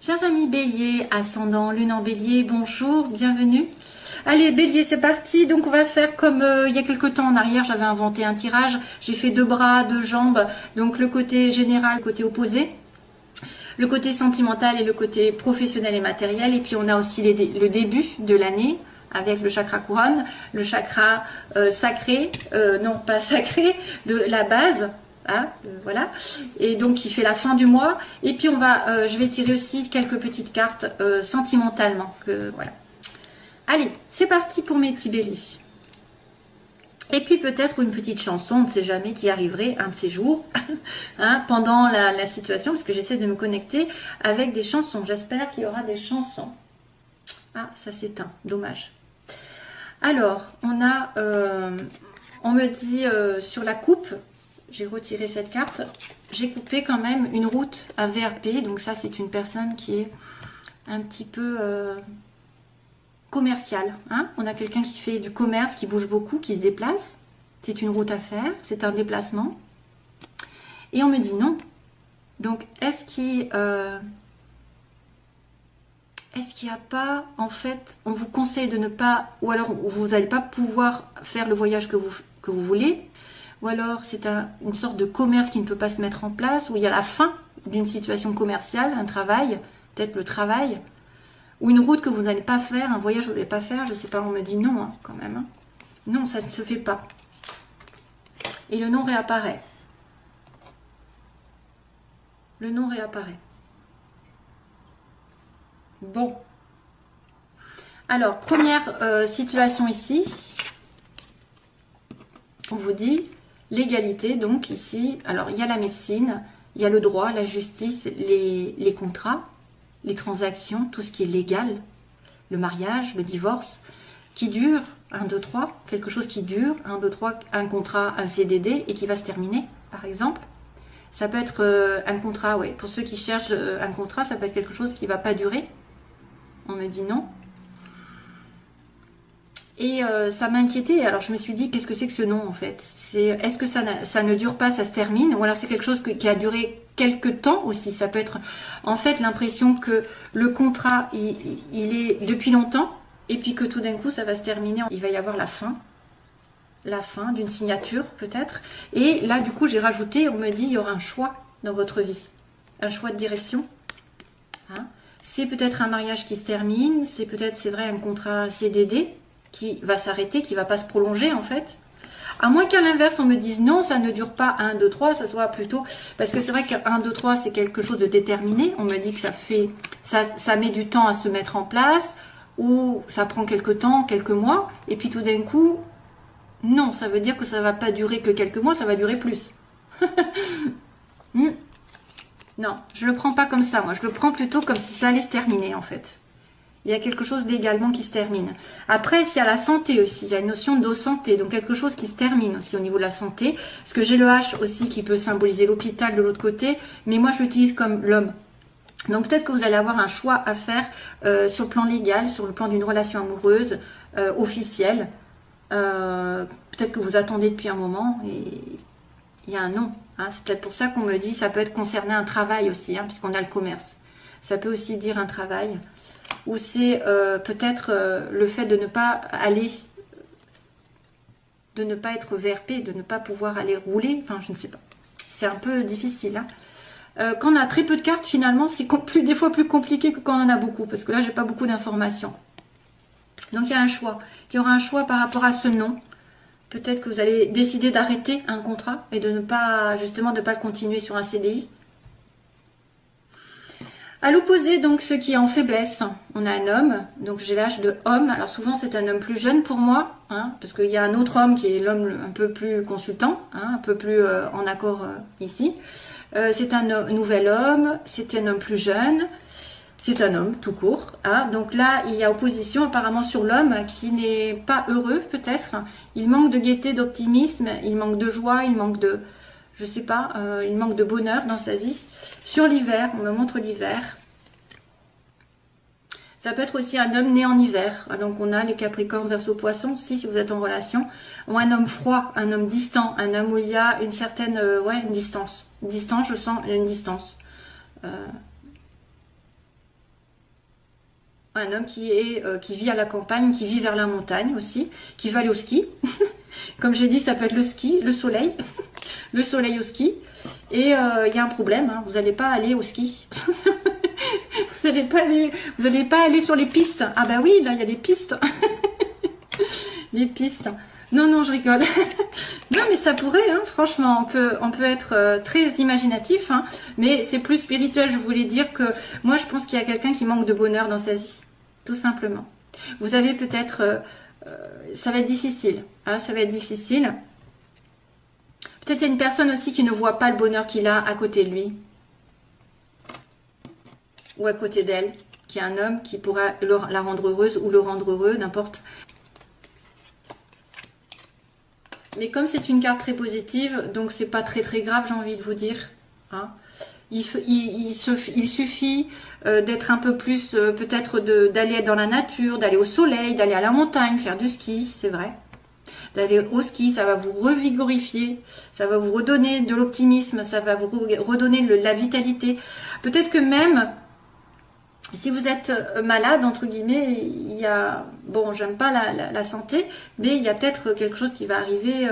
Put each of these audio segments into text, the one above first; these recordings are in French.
Chers amis Bélier, ascendant, lune en Bélier, bonjour, bienvenue. Allez Bélier, c'est parti. Donc on va faire comme il y a quelques temps en arrière, j'avais inventé un tirage. J'ai fait 2 bras, 2 jambes, donc le côté général, le côté opposé. Le côté sentimental et le côté professionnel et matériel. Et puis on a aussi le début de l'année avec le chakra couronne, le chakra sacré, non pas sacré, de la base. Ah, voilà, et donc qui fait la fin du mois. Et puis on va, je vais tirer aussi quelques petites cartes sentimentalement. Voilà. Allez, c'est parti pour mes petits béliers. Et puis peut-être une petite chanson, on ne sait jamais, qui arriverait un de ces jours, hein, pendant la situation, parce que j'essaie de me connecter avec des chansons. J'espère qu'il y aura des chansons. Ah, ça s'éteint, dommage. Alors, on me dit sur la coupe. J'ai retiré cette carte, j'ai coupé quand même une route à VRP, donc ça c'est une personne qui est un petit peu commerciale. Hein, on a quelqu'un qui fait du commerce, qui bouge beaucoup, qui se déplace. C'est une route à faire, c'est un déplacement. Et on me dit non. Donc est-ce qu'il n'y a pas, en fait, on vous conseille de ne pas, ou alors vous n'allez pas pouvoir faire le voyage que vous voulez, ou alors c'est une sorte de commerce qui ne peut pas se mettre en place, où il y a la fin d'une situation commerciale, un travail, peut-être le travail, ou une route que vous n'allez pas faire, un voyage que vous n'allez pas faire, je ne sais pas, on me dit non, hein, quand même. Hein. Non, ça ne se fait pas. Et le nom réapparaît. Le nom réapparaît. Bon. Alors, première situation ici, on vous dit l'égalité, donc ici, alors il y a la médecine, il y a le droit, la justice, les contrats, les transactions, tout ce qui est légal, le mariage, le divorce, qui dure, 1, 2, 3, quelque chose qui dure, 1, 2, 3, un contrat, un CDD, et qui va se terminer, par exemple. Ça peut être un contrat, ouais, pour ceux qui cherchent un contrat, ça peut être quelque chose qui ne va pas durer. On me dit non. Et ça m'a inquiétée. Alors je me suis dit, qu'est-ce que c'est que ce nom en fait? Est-ce que ça ne dure pas, ça se termine? Ou alors c'est quelque chose qui a duré quelques temps aussi? Ça peut être en fait l'impression que le contrat, il est depuis longtemps, et puis que tout d'un coup ça va se terminer. Il va y avoir la fin d'une signature peut-être. Et là du coup j'ai rajouté, on me dit, il y aura un choix dans votre vie. Un choix de direction. Hein, c'est peut-être un mariage qui se termine, c'est peut-être, c'est vrai, un contrat CDD qui va s'arrêter, qui ne va pas se prolonger en fait. À moins qu'à l'inverse, on me dise non, ça ne dure pas 1, 2, 3, ça soit plutôt... Parce que c'est vrai que 1, 2, 3, c'est quelque chose de déterminé. On me dit que ça met du temps à se mettre en place, ou ça prend quelques temps, quelques mois, et puis tout d'un coup, non, ça veut dire que ça ne va pas durer que quelques mois, ça va durer plus. Non, je ne le prends pas comme ça, moi. Je le prends plutôt comme si ça allait se terminer, en fait. Il y a quelque chose légalement qui se termine. Après, il y a la santé aussi. Il y a une notion de santé. Donc, quelque chose qui se termine aussi au niveau de la santé. Parce que j'ai le H aussi qui peut symboliser l'hôpital de l'autre côté. Mais moi, je l'utilise comme l'homme. Donc, peut-être que vous allez avoir un choix à faire sur le plan légal, sur le plan d'une relation amoureuse, officielle. Peut-être que vous attendez depuis un moment et il y a un non. Hein. C'est peut-être pour ça qu'on me dit, ça peut être concerné un travail aussi, hein, puisqu'on a le commerce. Ça peut aussi dire un travail. Ou c'est peut-être le fait de ne pas aller, de ne pas être VRP, de ne pas pouvoir aller rouler, enfin je ne sais pas. C'est un peu difficile. Hein. Quand on a très peu de cartes, finalement, c'est des fois plus compliqué que quand on en a beaucoup, parce que là, j'ai pas beaucoup d'informations. Donc il y a un choix. Il y aura un choix par rapport à ce nom. Peut-être que vous allez décider d'arrêter un contrat et de ne pas, justement, de ne pas le continuer sur un CDI. À l'opposé, donc, ce qui est en faiblesse, on a un homme, donc j'ai l'âge de homme. Alors souvent, c'est un homme plus jeune pour moi, hein, parce qu'il y a un autre homme qui est l'homme un peu plus consultant, hein, un peu plus en accord ici. C'est un nouvel homme, c'est un homme plus jeune, c'est un homme tout court. Hein. Donc là, il y a opposition apparemment sur l'homme qui n'est pas heureux peut-être. Il manque de gaieté, d'optimisme, il manque de joie, il manque de... Je sais pas, il manque de bonheur dans sa vie. Sur l'hiver, on me montre l'hiver. Ça peut être aussi un homme né en hiver. Donc on a les Capricornes, Verseau, Poissons, si vous êtes en relation. Ou un homme froid, un homme distant, un homme où il y a une certaine, une distance. Une distance, je sens une distance. Un homme qui vit à la campagne, qui vit vers la montagne aussi, qui va aller au ski. Comme j'ai dit, ça peut être le ski, le soleil, le soleil au ski. Et il y a un problème, hein, vous n'allez pas aller au ski. Vous n'allez pas aller sur les pistes. Ah bah oui, là il y a des pistes. Les pistes. Non, non, je rigole. Non, mais ça pourrait, hein, franchement, on peut être très imaginatif, hein, mais c'est plus spirituel. Je voulais dire que moi, je pense qu'il y a quelqu'un qui manque de bonheur dans sa vie, tout simplement. Vous avez peut-être, ça va être difficile, hein, ça va être difficile. Peut-être il y a une personne aussi qui ne voit pas le bonheur qu'il a à côté de lui, ou à côté d'elle, qui est un homme qui pourra la rendre heureuse ou le rendre heureux, n'importe. Mais comme c'est une carte très positive, donc c'est pas très très grave, j'ai envie de vous dire. Hein. Il suffit d'être un peu plus, peut-être d'aller dans la nature, d'aller au soleil, d'aller à la montagne, faire du ski, c'est vrai. D'aller au ski, ça va vous revigorifier, ça va vous redonner de l'optimisme, ça va vous redonner la vitalité. Peut-être que même, si vous êtes malade, entre guillemets, il y a, bon, j'aime pas la santé, mais il y a peut-être quelque chose qui va arriver,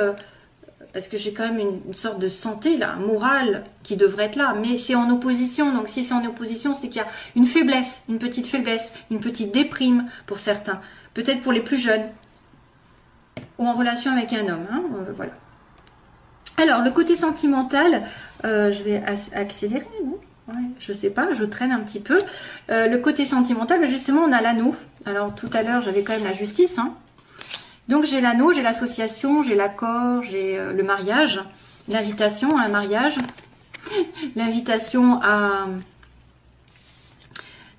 parce que j'ai quand même une sorte de santé, là, morale, qui devrait être là, mais c'est en opposition, donc si c'est en opposition, c'est qu'il y a une faiblesse, une petite déprime pour certains, peut-être pour les plus jeunes, ou en relation avec un homme, hein, voilà. Alors, le côté sentimental, je vais accélérer, non ? Ouais, je sais pas, je traîne un petit peu. Le côté sentimental, justement, on a l'anneau. Alors, tout à l'heure, j'avais quand même la justice. Hein. Donc, j'ai l'anneau, j'ai l'association, j'ai l'accord, j'ai le mariage, l'invitation à un mariage, l'invitation à...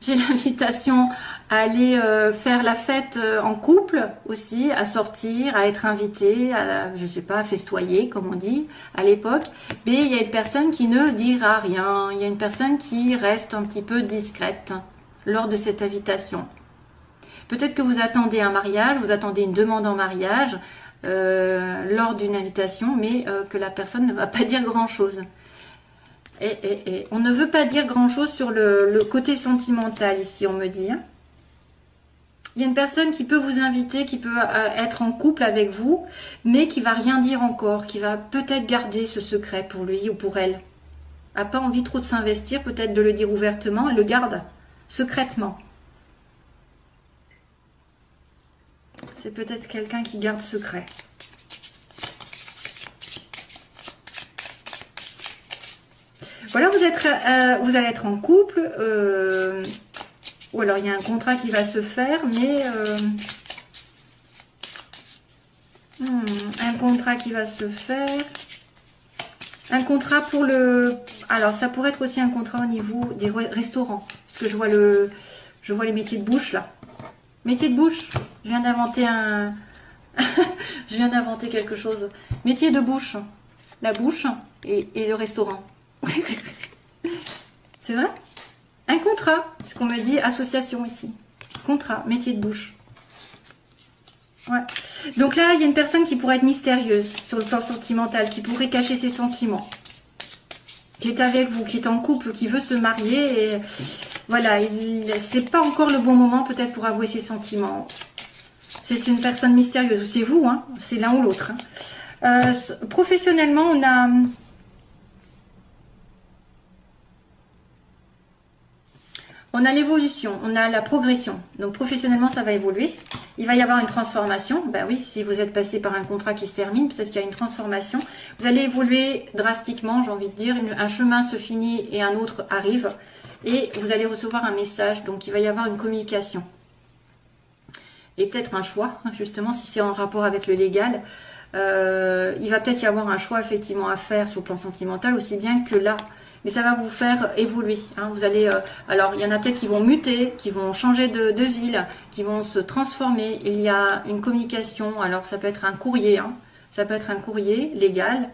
J'ai l'invitation à aller faire la fête en couple aussi, à sortir, à être invité, à, je sais pas, à festoyer, comme on dit à l'époque. Mais il y a une personne qui ne dira rien. Il y a une personne qui reste un petit peu discrète lors de cette invitation. Peut-être que vous attendez un mariage, vous attendez une demande en mariage lors d'une invitation, mais que la personne ne va pas dire grand-chose. Et on ne veut pas dire grand-chose sur le côté sentimental ici, on me dit. Hein. Il y a une personne qui peut vous inviter, qui peut être en couple avec vous, mais qui va rien dire encore, qui va peut-être garder ce secret pour lui ou pour elle. A pas envie trop de s'investir, peut-être de le dire ouvertement, elle le garde secrètement. C'est peut-être quelqu'un qui garde secret. Voilà, vous allez être en couple, ou alors il y a un contrat qui va se faire, mais un contrat qui va se faire, un contrat pour le, alors ça pourrait être aussi un contrat au niveau des restaurants, parce que je vois les métiers de bouche là, métier de bouche, je viens d'inventer je viens d'inventer quelque chose, métier de bouche, la bouche et le restaurant. C'est vrai? Un contrat, parce qu'on me dit association ici. Contrat, métier de bouche. Ouais. Donc là, il y a une personne qui pourrait être mystérieuse sur le plan sentimental, qui pourrait cacher ses sentiments. Qui est avec vous, qui est en couple, qui veut se marier. Et voilà, c'est pas encore le bon moment peut-être pour avouer ses sentiments. C'est une personne mystérieuse. C'est vous, hein? C'est l'un ou l'autre. Hein. Professionnellement, on a... On a l'évolution, on a la progression. Donc professionnellement, ça va évoluer. Il va y avoir une transformation. Ben oui, si vous êtes passé par un contrat qui se termine, peut-être qu'il y a une transformation. Vous allez évoluer drastiquement, j'ai envie de dire. Un chemin se finit et un autre arrive. Et vous allez recevoir un message. Donc il va y avoir une communication. Et peut-être un choix, justement, si c'est en rapport avec le légal. Il va peut-être y avoir un choix effectivement à faire sur le plan sentimental, aussi bien que là. Mais ça va vous faire évoluer. Hein. Vous allez, alors, il y en a peut-être qui vont muter, qui vont changer de ville, qui vont se transformer. Il y a une communication. Alors, ça peut être un courrier. Hein. Ça peut être un courrier légal.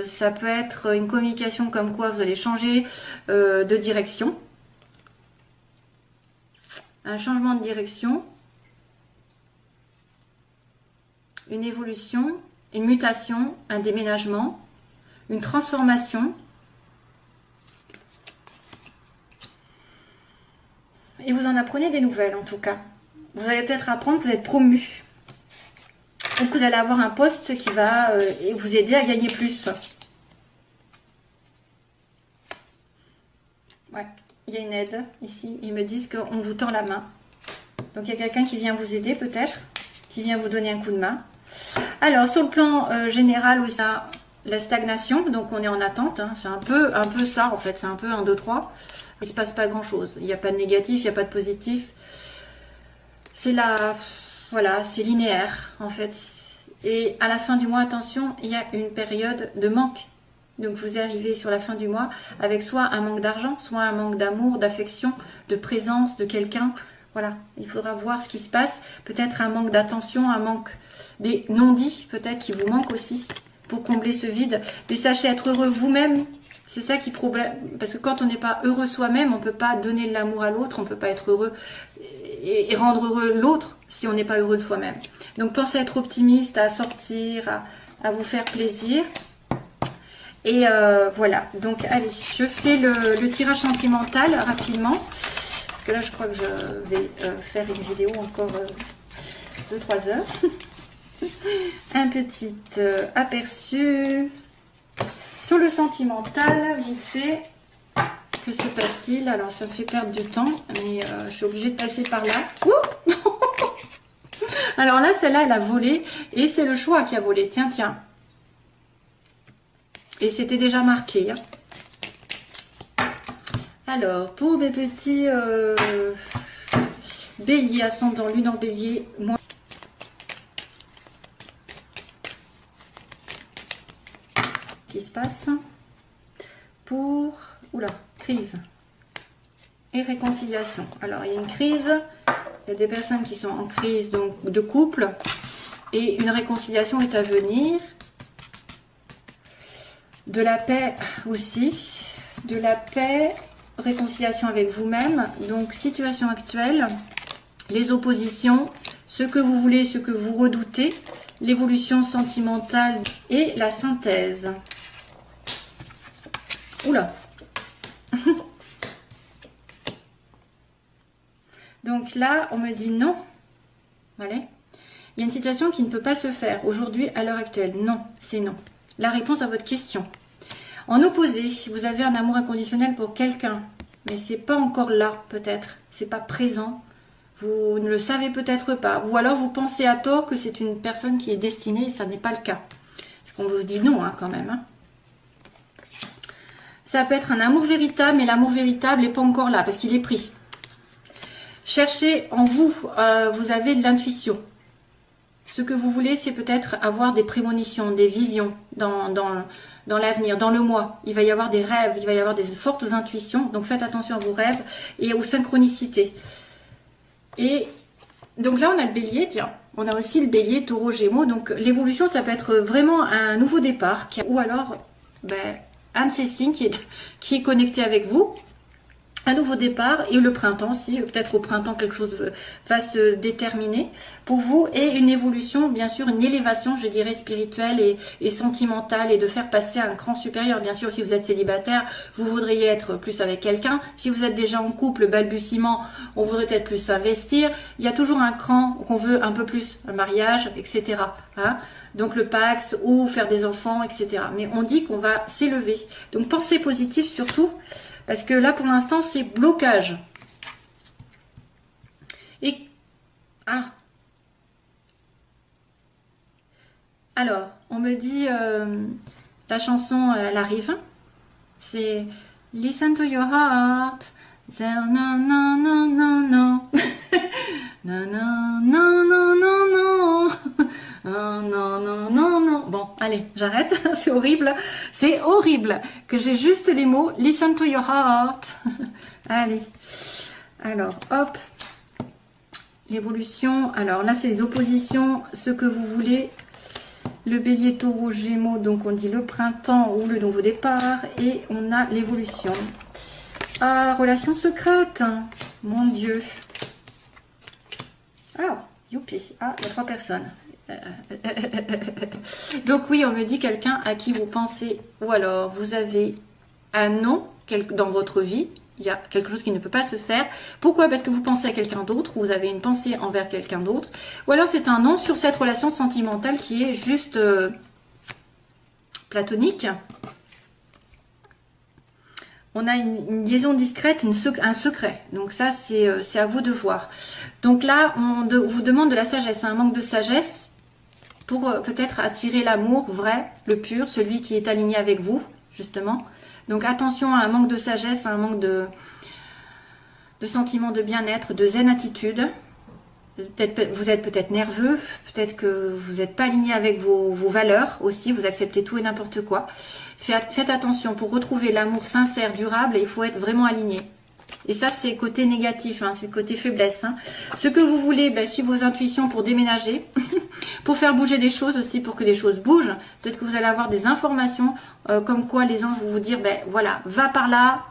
Ça peut être une communication comme quoi vous allez changer de direction. Un changement de direction. Une évolution. Une mutation. Un déménagement. Une transformation. Et vous en apprenez des nouvelles en tout cas. Vous allez peut-être apprendre que vous êtes promu. Donc vous allez avoir un poste qui va vous aider à gagner plus. Ouais, il y a une aide ici. Ils me disent qu'on vous tend la main. Donc il y a quelqu'un qui vient vous aider peut-être, qui vient vous donner un coup de main. Alors sur le plan général aussi, la stagnation, donc on est en attente. Hein. C'est un peu ça en fait, c'est un peu 1, 2, 3. Il ne se passe pas grand chose. Il n'y a pas de négatif, il n'y a pas de positif. C'est voilà, c'est linéaire en fait. Et à la fin du mois, attention, il y a une période de manque. Donc vous arrivez sur la fin du mois avec soit un manque d'argent, soit un manque d'amour, d'affection, de présence de quelqu'un. Voilà, il faudra voir ce qui se passe. Peut-être un manque d'attention, un manque des non-dits peut-être qui vous manquent aussi pour combler ce vide. Mais sachez être heureux vous-même. C'est ça qui est problème. Parce que quand on n'est pas heureux soi-même, on ne peut pas donner de l'amour à l'autre, on ne peut pas être heureux et rendre heureux l'autre si on n'est pas heureux de soi-même. Donc pensez à être optimiste, à sortir, à vous faire plaisir. Et voilà, donc allez, je fais le tirage sentimental rapidement. Parce que là, je crois que je vais faire une vidéo encore 2-3 heures. Un petit aperçu sur le sentimental, vite fait. Que se passe-t-il? Alors, ça me fait perdre du temps, mais je suis obligée de passer par là. Ouh. Alors là, celle-là, elle a volé, et c'est le choix qui a volé. Tiens, tiens. Et c'était déjà marqué. Hein. Alors, pour mes petits béliers, ascendant lune en bélier, moi... Qu'est-ce qui se passe? Pour... Oula, crise et réconciliation. Alors, il y a une crise, il y a des personnes qui sont en crise donc de couple, et une réconciliation est à venir. De la paix aussi, de la paix, réconciliation avec vous-même. Donc, situation actuelle, les oppositions, ce que vous voulez, ce que vous redoutez, l'évolution sentimentale et la synthèse. Oula. Donc là, on me dit non. Allez. Il y a une situation qui ne peut pas se faire aujourd'hui, à l'heure actuelle. Non, c'est non. La réponse à votre question. En opposé, vous avez un amour inconditionnel pour quelqu'un, mais c'est pas encore là, peut-être. C'est pas présent. Vous ne le savez peut-être pas. Ou alors vous pensez à tort que c'est une personne qui est destinée, et ça n'est pas le cas. Parce qu'on vous dit non, hein, quand même. Hein. Ça peut être un amour véritable, mais l'amour véritable n'est pas encore là, parce qu'il est pris. Cherchez en vous, vous avez de l'intuition. Ce que vous voulez, c'est peut-être avoir des prémonitions, des visions dans l'avenir, dans le mois. Il va y avoir des rêves, il va y avoir des fortes intuitions. Donc faites attention à vos rêves et aux synchronicités. Et donc là, on a le bélier, tiens. On a aussi le bélier, taureau, gémeaux. Donc l'évolution, ça peut être vraiment un nouveau départ. Ou alors, un de ces signes qui est connecté avec vous. Un nouveau départ et le printemps aussi, peut-être au printemps quelque chose va se déterminer pour vous et une évolution, bien sûr, une élévation, je dirais, spirituelle et sentimentale et de faire passer à un cran supérieur. Bien sûr, si vous êtes célibataire, vous voudriez être plus avec quelqu'un. Si vous êtes déjà en couple, balbutiement, on voudrait peut-être plus s'investir. Il y a toujours un cran qu'on veut un peu plus, un mariage, etc. Hein, donc le Pax ou faire des enfants, etc. Mais on dit qu'on va s'élever. Donc pensez positif surtout. Parce que là, pour l'instant, c'est blocage. Et... Ah. Alors, on me dit... la chanson, elle arrive. C'est... Listen to your heart. Non, non, non, non, non. Non, non, non, non, non, non. Oh, non, non, non, non. Bon, allez, j'arrête. C'est horrible. C'est horrible que j'ai juste les mots. Listen to your heart. Allez. Alors, hop. L'évolution. Alors là, c'est les oppositions. Ce que vous voulez. Le bélier, taureau, gémeaux. Donc, on dit le printemps ou le nouveau départ. Et on a l'évolution. Ah, relation secrète. Mon Dieu. Ah, youpi. Ah, il y a 3 personnes. Donc oui, on me dit quelqu'un à qui vous pensez, ou alors vous avez un nom dans votre vie, il y a quelque chose qui ne peut pas se faire. Pourquoi? Parce que vous pensez à quelqu'un d'autre, vous avez une pensée envers quelqu'un d'autre, ou alors c'est un non sur cette relation sentimentale qui est juste platonique. On a une liaison discrète, un secret. Donc ça, c'est à vous de voir. Donc là, on vous demande de la sagesse, un manque de sagesse pour peut-être attirer l'amour vrai, le pur, celui qui est aligné avec vous, justement. Donc attention à un manque de sagesse, à un manque de sentiment de bien-être, de zen attitude. Vous êtes peut-être nerveux, peut-être que vous n'êtes pas aligné avec vos valeurs aussi, vous acceptez tout et n'importe quoi. Faites attention, pour retrouver l'amour sincère, durable, il faut être vraiment aligné. Et ça, c'est le côté négatif, hein, c'est le côté faiblesse. Hein. Ce que vous voulez, ben, suivre vos intuitions pour déménager, pour faire bouger des choses aussi, pour que les choses bougent. Peut-être que vous allez avoir des informations comme quoi les anges vont vous dire, ben voilà, va par là,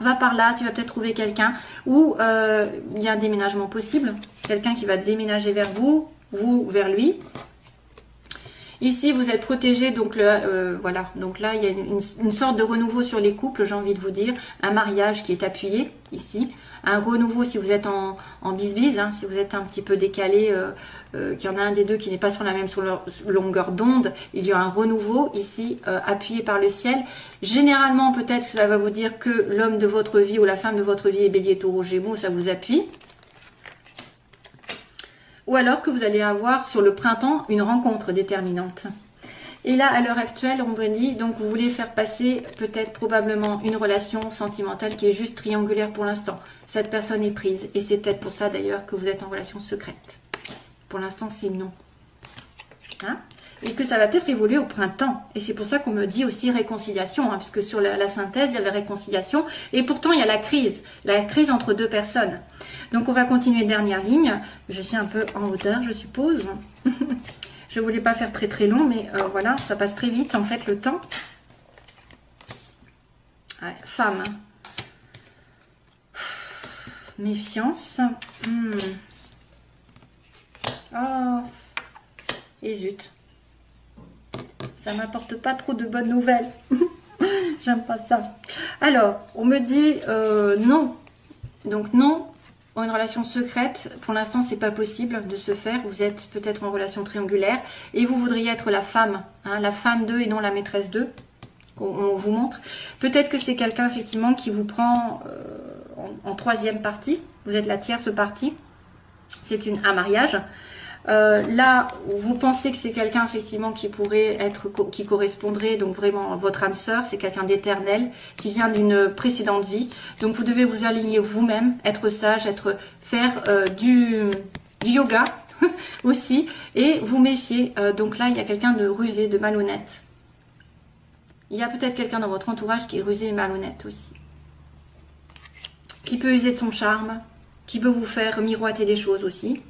tu vas peut-être trouver quelqu'un. Ou il y a un déménagement possible, quelqu'un qui va déménager vers vous, vous vers lui. Ici, vous êtes protégé, donc voilà. Donc là, il y a une sorte de renouveau sur les couples, j'ai envie de vous dire. Un mariage qui est appuyé, ici. Un renouveau si vous êtes en bisbise, hein, si vous êtes un petit peu décalé, qu'il y en a un des deux qui n'est pas sur la même longueur d'onde. Il y a un renouveau ici, appuyé par le ciel. Généralement, peut-être que ça va vous dire que l'homme de votre vie ou la femme de votre vie est bélier, taureau, gémeaux, ça vous appuie. Ou alors que vous allez avoir sur le printemps une rencontre déterminante. Et là, à l'heure actuelle, on me dit, donc vous voulez faire passer peut-être probablement une relation sentimentale qui est juste triangulaire pour l'instant. Cette personne est prise. Et c'est peut-être pour ça d'ailleurs que vous êtes en relation secrète. Pour l'instant, c'est non. Hein? Et que ça va peut-être évoluer au printemps. Et c'est pour ça qu'on me dit aussi réconciliation, hein, puisque sur la synthèse, il y avait réconciliation. Et pourtant, il y a la crise entre deux personnes. Donc, on va continuer, dernière ligne. Je suis un peu en hauteur, je suppose. Je ne voulais pas faire très très long, mais voilà, ça passe très vite, en fait, le temps. Ouais, femme. Méfiance. Oh. Et zut. Ça m'apporte pas trop de bonnes nouvelles. J'aime pas ça. Alors, on me dit non. Donc non, une relation secrète, pour l'instant, c'est pas possible de se faire. Vous êtes peut-être en relation triangulaire et vous voudriez être la femme, hein, la femme d'eux et non la maîtresse d'eux. On vous montre. Peut-être que c'est quelqu'un effectivement qui vous prend en troisième partie. Vous êtes la tierce partie. C'est un mariage. Là, vous pensez que c'est quelqu'un effectivement qui pourrait être, qui correspondrait donc vraiment à votre âme sœur, c'est quelqu'un d'éternel, qui vient d'une précédente vie. Donc vous devez vous aligner vous-même, être sage, faire du yoga aussi, et vous méfier. Donc là, il y a quelqu'un de rusé, de malhonnête. Il y a peut-être quelqu'un dans votre entourage qui est rusé et malhonnête aussi. Qui peut user de son charme, qui peut vous faire miroiter des choses aussi.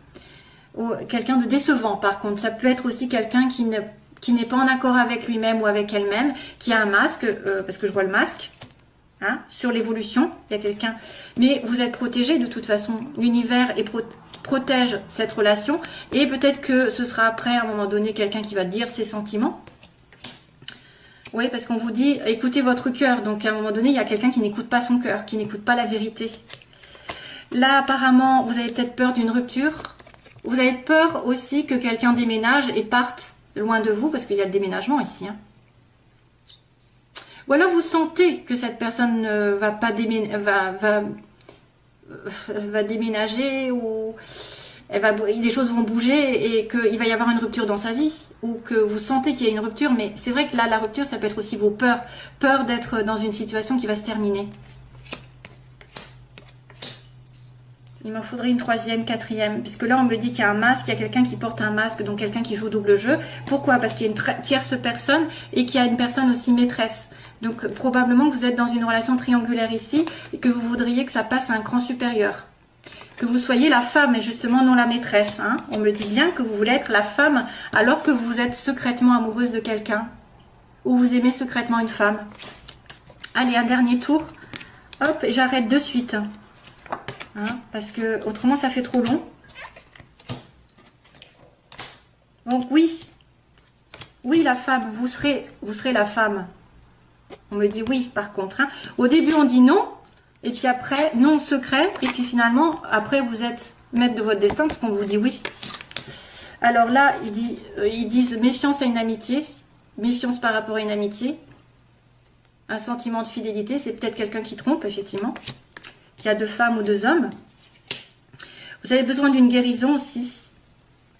Ou quelqu'un de décevant par contre, ça peut être aussi quelqu'un qui n'est pas en accord avec lui-même ou avec elle-même, qui a un masque, parce que je vois le masque, hein, sur l'évolution, il y a quelqu'un, mais vous êtes protégé de toute façon, l'univers protège cette relation, et peut-être que ce sera après à un moment donné quelqu'un qui va dire ses sentiments. Oui, parce qu'on vous dit, écoutez votre cœur, donc à un moment donné, il y a quelqu'un qui n'écoute pas son cœur, qui n'écoute pas la vérité. Là, apparemment, vous avez peut-être peur d'une rupture. Vous avez peur aussi que quelqu'un déménage et parte loin de vous, parce qu'il y a le déménagement ici. Hein. Ou alors vous sentez que cette personne va pas va déménager, ou des choses vont bouger et qu'il va y avoir une rupture dans sa vie, ou que vous sentez qu'il y a une rupture, mais c'est vrai que là, la rupture, ça peut être aussi vos peurs. Peur d'être dans une situation qui va se terminer. Il m'en faudrait une troisième, quatrième, puisque là on me dit qu'il y a un masque, il y a quelqu'un qui porte un masque, donc quelqu'un qui joue double jeu. Pourquoi? Parce qu'il y a une tierce personne et qu'il y a une personne aussi maîtresse. Donc probablement que vous êtes dans une relation triangulaire ici et que vous voudriez que ça passe à un cran supérieur. Que vous soyez la femme et justement non la maîtresse. Hein. On me dit bien que vous voulez être la femme alors que vous êtes secrètement amoureuse de quelqu'un. Ou vous aimez secrètement une femme. Allez, un dernier tour. Hop, et j'arrête de suite. Hein, parce que autrement ça fait trop long. Donc oui, la femme, vous serez la femme. On me dit oui par contre. Hein. Au début on dit non, Et puis après, non secret. Et puis finalement, après, vous êtes maître de votre destin parce qu'on vous dit oui. Alors là, ils disent méfiance à une amitié. Méfiance par rapport à une amitié. Un sentiment de fidélité. C'est peut-être quelqu'un qui trompe, effectivement. Qui a 2 femmes ou 2 hommes. Vous avez besoin d'une guérison aussi.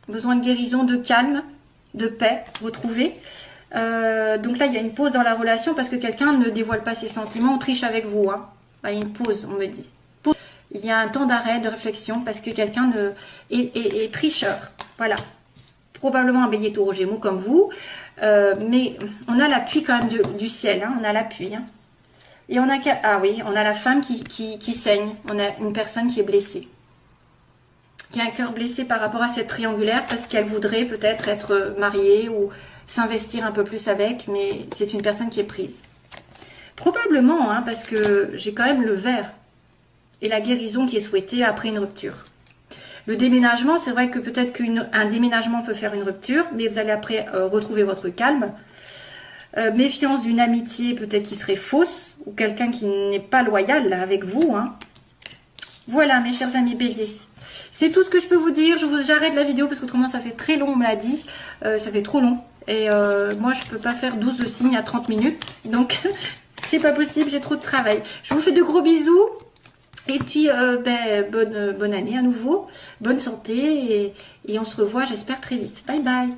Besoin de guérison, de calme, de paix, retrouver. Donc là, il y a une pause dans la relation parce que quelqu'un ne dévoile pas ses sentiments. On triche avec vous. Hein. Il y a une pause, on me dit. Pause. Il y a un temps d'arrêt, de réflexion parce que quelqu'un est tricheur. Voilà. Probablement un bélier taureau gémeaux comme vous. Mais on a l'appui quand même du ciel. Hein. On a l'appui. Hein. Et on a, ah oui, on a la femme qui saigne. On a une personne qui est blessée. Qui a un cœur blessé par rapport à cette triangulaire parce qu'elle voudrait peut-être être mariée ou s'investir un peu plus avec, mais c'est une personne qui est prise. Probablement, hein, parce que j'ai quand même le vert et la guérison qui est souhaitée après une rupture. Le déménagement, c'est vrai que peut-être qu'un déménagement peut faire une rupture, mais vous allez après retrouver votre calme. Méfiance d'une amitié peut-être qui serait fausse, ou quelqu'un qui n'est pas loyal là, avec vous. Hein. Voilà, mes chers amis béliers. C'est tout ce que je peux vous dire. J'arrête la vidéo parce qu'autrement ça fait très long, on me l'a dit. Ça fait trop long. Et moi, je peux pas faire 12 signes à 30 minutes. Donc, c'est pas possible, j'ai trop de travail. Je vous fais de gros bisous. Et puis, bonne année à nouveau. Bonne santé. Et on se revoit, j'espère, très vite. Bye bye.